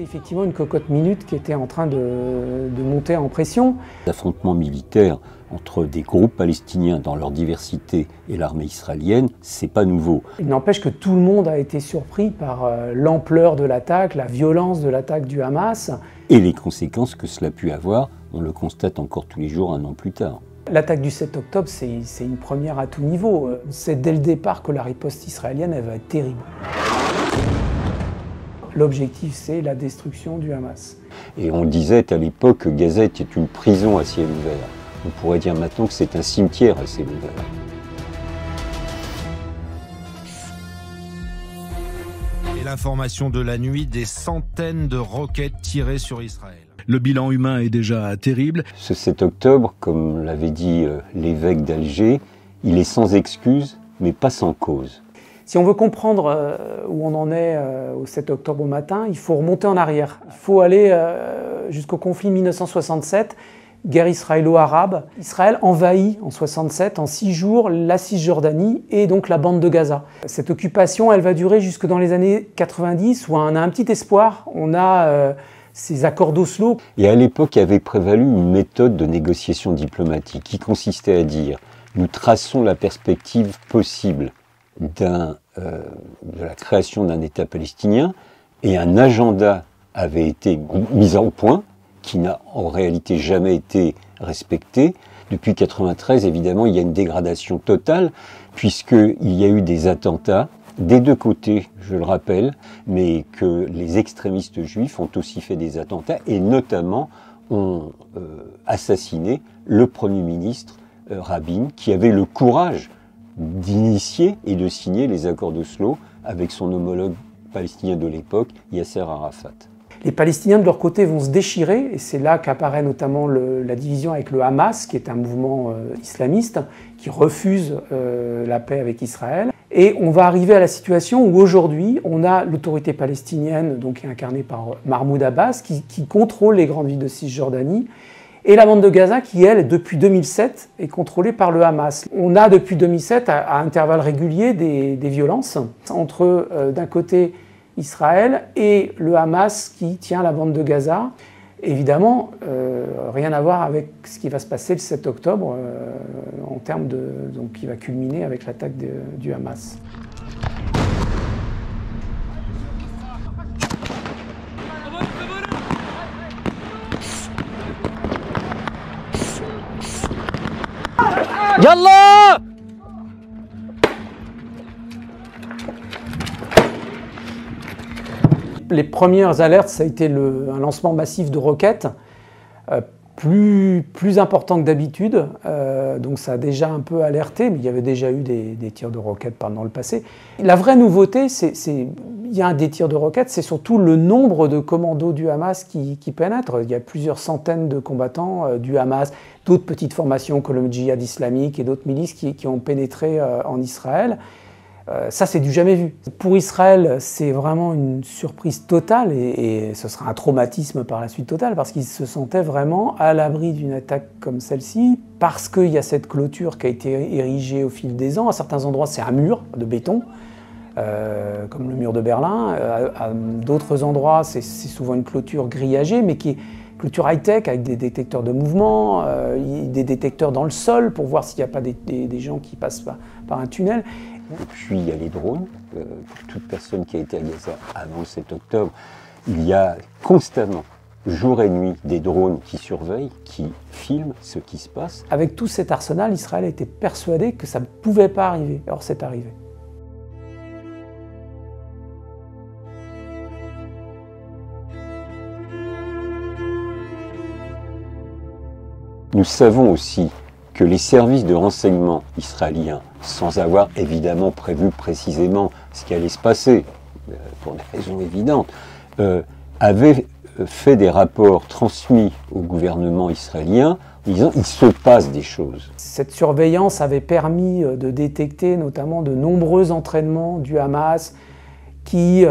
Effectivement, une cocotte minute qui était en train de monter en pression. L'affrontement militaire entre des groupes palestiniens dans leur diversité et l'armée israélienne, c'est pas nouveau. Il n'empêche que tout le monde a été surpris par l'ampleur de l'attaque, la violence de l'attaque du Hamas. Et les conséquences que cela a pu avoir, on le constate encore tous les jours un an plus tard. L'attaque du 7 octobre, c'est une première à tout niveau. C'est dès le départ que la riposte israélienne, elle va être terrible. L'objectif, c'est la destruction du Hamas. Et on disait à l'époque que Gaza était une prison à ciel ouvert. On pourrait dire maintenant que c'est un cimetière à ciel ouvert. Et l'information de la nuit, des centaines de roquettes tirées sur Israël. Le bilan humain est déjà terrible. Ce 7 octobre, comme l'avait dit l'évêque d'Alger, il est sans excuse, mais pas sans cause. Si on veut comprendre où on en est au 7 octobre au matin, il faut remonter en arrière. Il faut aller jusqu'au conflit 1967, guerre israélo-arabe. Israël envahit en 67, en 6 jours, la Cisjordanie et donc la bande de Gaza. Cette occupation, elle va durer jusque dans les années 90, où on a un petit espoir. On a ces accords d'Oslo. Et à l'époque, il avait prévalu une méthode de négociation diplomatique qui consistait à dire « nous traçons la perspective possible » de la création d'un État palestinien, et un agenda avait été mis au point, qui n'a en réalité jamais été respecté. Depuis 1993, évidemment, il y a une dégradation totale, puisqu'il y a eu des attentats, des deux côtés, je le rappelle, mais que les extrémistes juifs ont aussi fait des attentats, et notamment ont assassiné le Premier ministre Rabin, qui avait le courage d'initier et de signer les accords d'Oslo avec son homologue palestinien de l'époque, Yasser Arafat. Les Palestiniens de leur côté vont se déchirer, et c'est là qu'apparaît notamment la division avec le Hamas, qui est un mouvement islamiste, qui refuse la paix avec Israël. Et on va arriver à la situation où aujourd'hui, on a l'autorité palestinienne, donc incarnée par Mahmoud Abbas, qui contrôle les grandes villes de Cisjordanie, et la bande de Gaza qui, elle, depuis 2007, est contrôlée par le Hamas. On a depuis 2007, à intervalles réguliers, des violences entre, d'un côté, Israël et le Hamas qui tient la bande de Gaza. Évidemment, rien à voir avec ce qui va se passer le 7 octobre, en termes donc, qui va culminer avec l'attaque du Hamas. Yallah! Les premières alertes, ça a été un lancement massif de roquettes, plus important que d'habitude, donc ça a déjà un peu alerté, mais il y avait déjà eu des tirs de roquettes dans le passé. La vraie nouveauté, il y a des tirs de roquettes, c'est surtout le nombre de commandos du Hamas qui pénètrent. Il y a plusieurs centaines de combattants du Hamas, d'autres petites formations comme le djihad islamique et d'autres milices qui ont pénétré en Israël. Ça, c'est du jamais vu. Pour Israël, c'est vraiment une surprise totale et ce sera un traumatisme par la suite total parce qu'ils se sentaient vraiment à l'abri d'une attaque comme celle-ci parce qu'il y a cette clôture qui a été érigée au fil des ans. À certains endroits, c'est un mur de béton, comme le mur de Berlin. À d'autres endroits, c'est souvent une clôture grillagée, mais qui est clôture high-tech avec des détecteurs de mouvement, des détecteurs dans le sol pour voir s'il n'y a pas des gens qui passent par un tunnel. Et puis il y a les drones. Pour toute personne qui a été à Gaza avant le 7 octobre, il y a constamment, jour et nuit, des drones qui surveillent, qui filment ce qui se passe. Avec tout cet arsenal, Israël était persuadé que ça ne pouvait pas arriver. Alors c'est arrivé. Nous savons aussi que les services de renseignement israéliens, sans avoir évidemment prévu précisément ce qui allait se passer, pour des raisons évidentes, avaient fait des rapports transmis au gouvernement israélien en disant qu'il se passe des choses. Cette surveillance avait permis de détecter notamment de nombreux entraînements du Hamas qui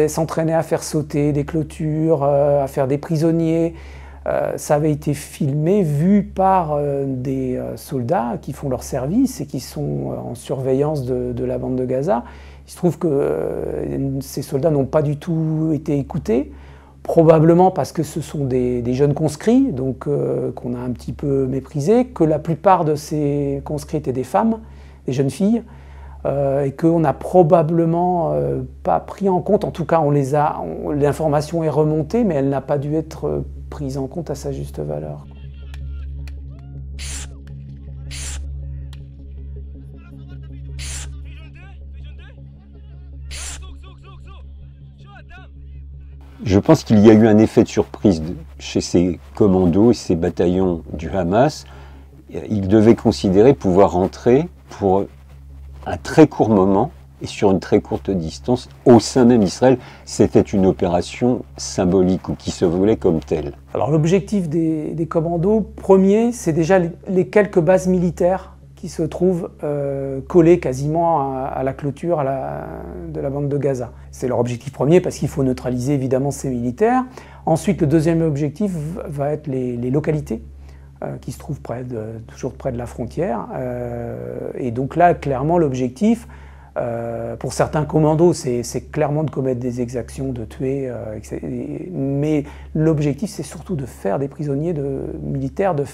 s'entraînaient à faire sauter des clôtures, à faire des prisonniers. Ça avait été filmé, vu par des soldats qui font leur service et qui sont en surveillance de la bande de Gaza. Il se trouve que ces soldats n'ont pas du tout été écoutés. probablement parce que ce sont des jeunes conscrits, donc qu'on a un petit peu méprisés, que la plupart de ces conscrits étaient des femmes, des jeunes filles, et qu'on n'a probablement pas pris en compte, en tout cas l'information est remontée, mais elle n'a pas dû être prise en compte à sa juste valeur. Je pense qu'il y a eu un effet de surprise chez ces commandos et ces bataillons du Hamas. Ils devaient considérer pouvoir rentrer pour un très court moment et sur une très courte distance au sein même d'Israël. C'était une opération symbolique ou qui se voulait comme telle. Alors l'objectif des commandos premier, c'est déjà les quelques bases militaires qui se trouvent collées quasiment à la clôture de la bande de Gaza. C'est leur objectif premier parce qu'il faut neutraliser évidemment ces militaires. Ensuite, le deuxième objectif va être les localités qui se trouvent toujours près de la frontière. Et donc là, clairement, l'objectif, pour certains commandos, c'est clairement de commettre des exactions, de tuer, mais l'objectif, c'est surtout de faire des prisonniers militaires, de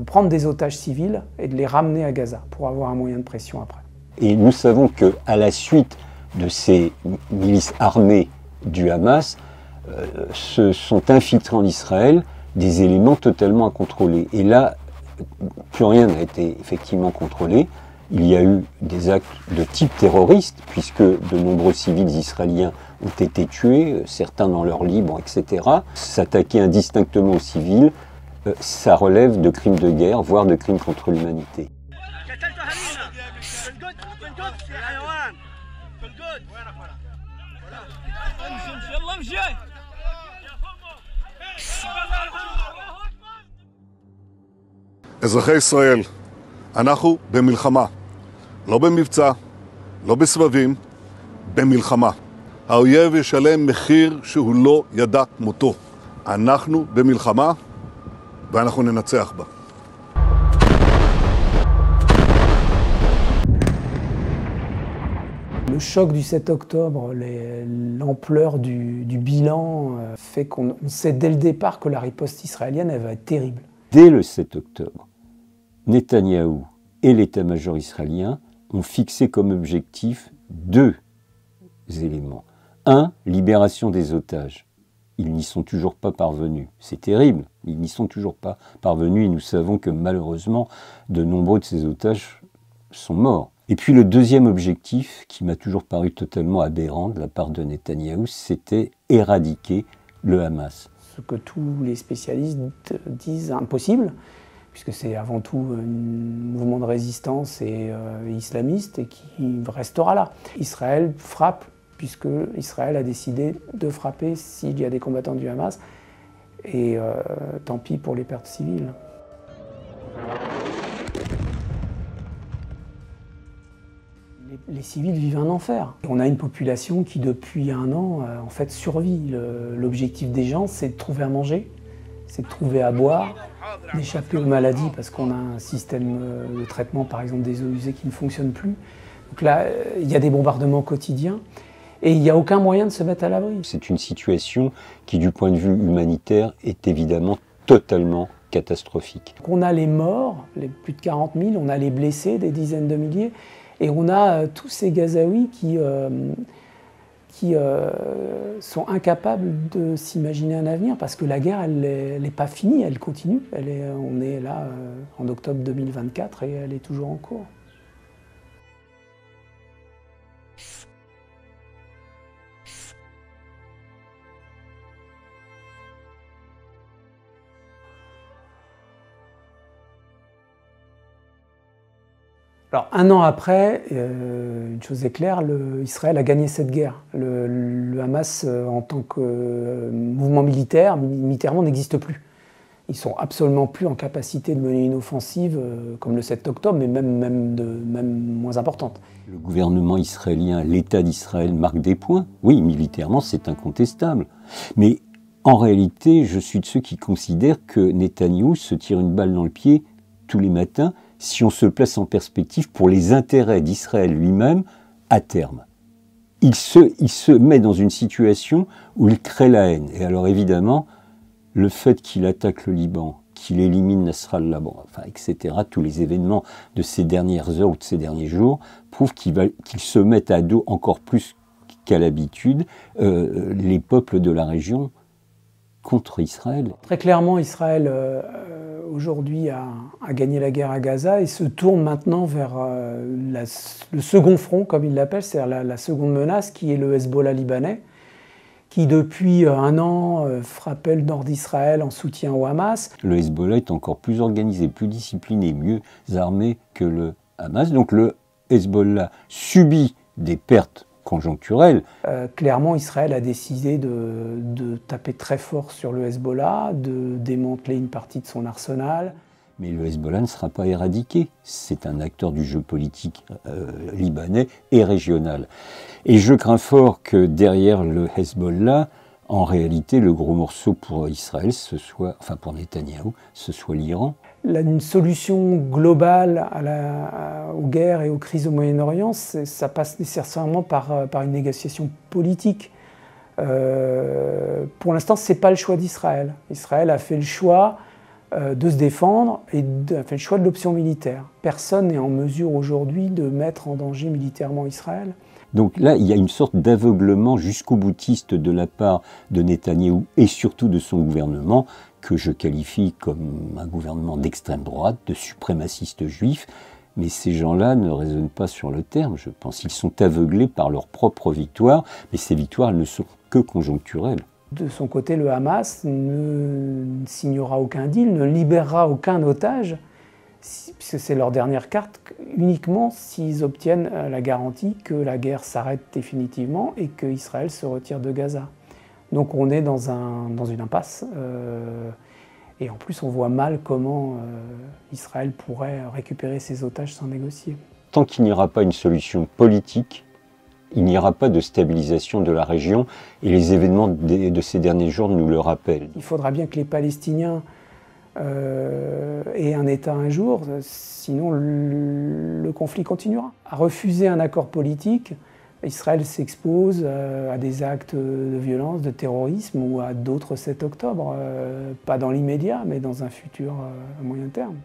prendre des otages civils et de les ramener à Gaza pour avoir un moyen de pression après. Et nous savons qu'à la suite de ces milices armées du Hamas, se sont infiltrés en Israël des éléments totalement incontrôlés. Et là, plus rien n'a été effectivement contrôlé. Il y a eu des actes de type terroriste, puisque de nombreux civils israéliens ont été tués, certains dans leur lit, etc. S'attaquer indistinctement aux civils, ça relève de crimes de guerre, voire de crimes contre l'humanité. אזרחי ישראל, אנחנו במלחמה, לא במבצע, לא בסבבים, במלחמה. האויב ישלם מחיר שהוא לא ידע כמותו. אנחנו במלחמה ואנחנו ננצח בה. Le choc du 7 octobre, l'ampleur du bilan fait qu'on sait dès le départ que la riposte israélienne elle va être terrible. Dès le 7 octobre, Netanyahou et l'état-major israélien ont fixé comme objectif deux éléments. Un, libération des otages. Ils n'y sont toujours pas parvenus. C'est terrible, ils n'y sont toujours pas parvenus et nous savons que malheureusement, de nombreux de ces otages sont morts. Et puis le deuxième objectif, qui m'a toujours paru totalement aberrant de la part de Netanyahou, c'était éradiquer le Hamas. Ce que tous les spécialistes disent impossible, puisque c'est avant tout un mouvement de résistance islamiste et qui restera là. Israël frappe, puisque Israël a décidé de frapper s'il y a des combattants du Hamas, et tant pis pour les pertes civiles. Les civils vivent un enfer. On a une population qui, depuis un an, en fait, survit. L'objectif des gens, c'est de trouver à manger, c'est de trouver à boire, d'échapper aux maladies, parce qu'on a un système de traitement, par exemple, des eaux usées qui ne fonctionne plus. Donc là, il y a des bombardements quotidiens, et il n'y a aucun moyen de se mettre à l'abri. C'est une situation qui, du point de vue humanitaire, est évidemment totalement catastrophique. On a les morts, les plus de 40 000, on a les blessés, des dizaines de milliers, et on a tous ces Gazaouis qui sont incapables de s'imaginer un avenir parce que la guerre, elle n'est pas finie, elle continue. On est là en octobre 2024 et elle est toujours en cours. Alors, un an après, une chose est claire, Israël a gagné cette guerre. Le Hamas, en tant que mouvement militaire, militairement, n'existe plus. Ils ne sont absolument plus en capacité de mener une offensive comme le 7 octobre, mais même moins importante. Le gouvernement israélien, l'État d'Israël marque des points. Oui, militairement, c'est incontestable. Mais en réalité, je suis de ceux qui considèrent que Netanyahou se tire une balle dans le pied tous les matins si on se place en perspective pour les intérêts d'Israël lui-même à terme. il se met dans une situation où il crée la haine. Et alors évidemment, le fait qu'il attaque le Liban, qu'il élimine Nasrallah, etc., tous les événements de ces dernières heures ou de ces derniers jours, prouvent qu'il se met à dos encore plus qu'à l'habitude les peuples de la région contre Israël. Très clairement, Israël aujourd'hui a gagné la guerre à Gaza et se tourne maintenant vers le second front, comme il l'appelle, c'est-à-dire la seconde menace, qui est le Hezbollah libanais, qui depuis un an frappait le nord d'Israël en soutien au Hamas. Le Hezbollah est encore plus organisé, plus discipliné, mieux armé que le Hamas. Donc le Hezbollah subit des pertes conjoncturelles. Clairement, Israël a décidé de taper très fort sur le Hezbollah, de démanteler une partie de son arsenal. Mais le Hezbollah ne sera pas éradiqué. C'est un acteur du jeu politique libanais et régional. Et je crains fort que derrière le Hezbollah, en réalité, le gros morceau pour Israël, pour Netanyahou, ce soit l'Iran. Une solution globale aux guerres et aux crises au Moyen-Orient, ça passe nécessairement par une négociation politique. Pour l'instant, ce n'est pas le choix d'Israël. Israël a fait le choix de se défendre et a fait le choix de l'option militaire. Personne n'est en mesure aujourd'hui de mettre en danger militairement Israël. Donc là, il y a une sorte d'aveuglement jusqu'au boutiste de la part de Netanyahou et surtout de son gouvernement, que je qualifie comme un gouvernement d'extrême droite, de suprémacistes juifs. Mais ces gens-là ne raisonnent pas sur le terme, je pense. Ils sont aveuglés par leur propre victoire, mais ces victoires, elles ne sont que conjoncturelles. De son côté, le Hamas ne signera aucun deal, ne libérera aucun otage, puisque c'est leur dernière carte, uniquement s'ils obtiennent la garantie que la guerre s'arrête définitivement et qu'Israël se retire de Gaza. Donc on est dans une impasse, et en plus on voit mal comment Israël pourrait récupérer ses otages sans négocier. Tant qu'il n'y aura pas une solution politique, il n'y aura pas de stabilisation de la région, et les événements de ces derniers jours nous le rappellent. Il faudra bien que les Palestiniens aient un État un jour, sinon le conflit continuera. À refuser un accord politique, Israël s'expose à des actes de violence, de terrorisme ou à d'autres 7 octobre, pas dans l'immédiat, mais dans un futur à moyen terme.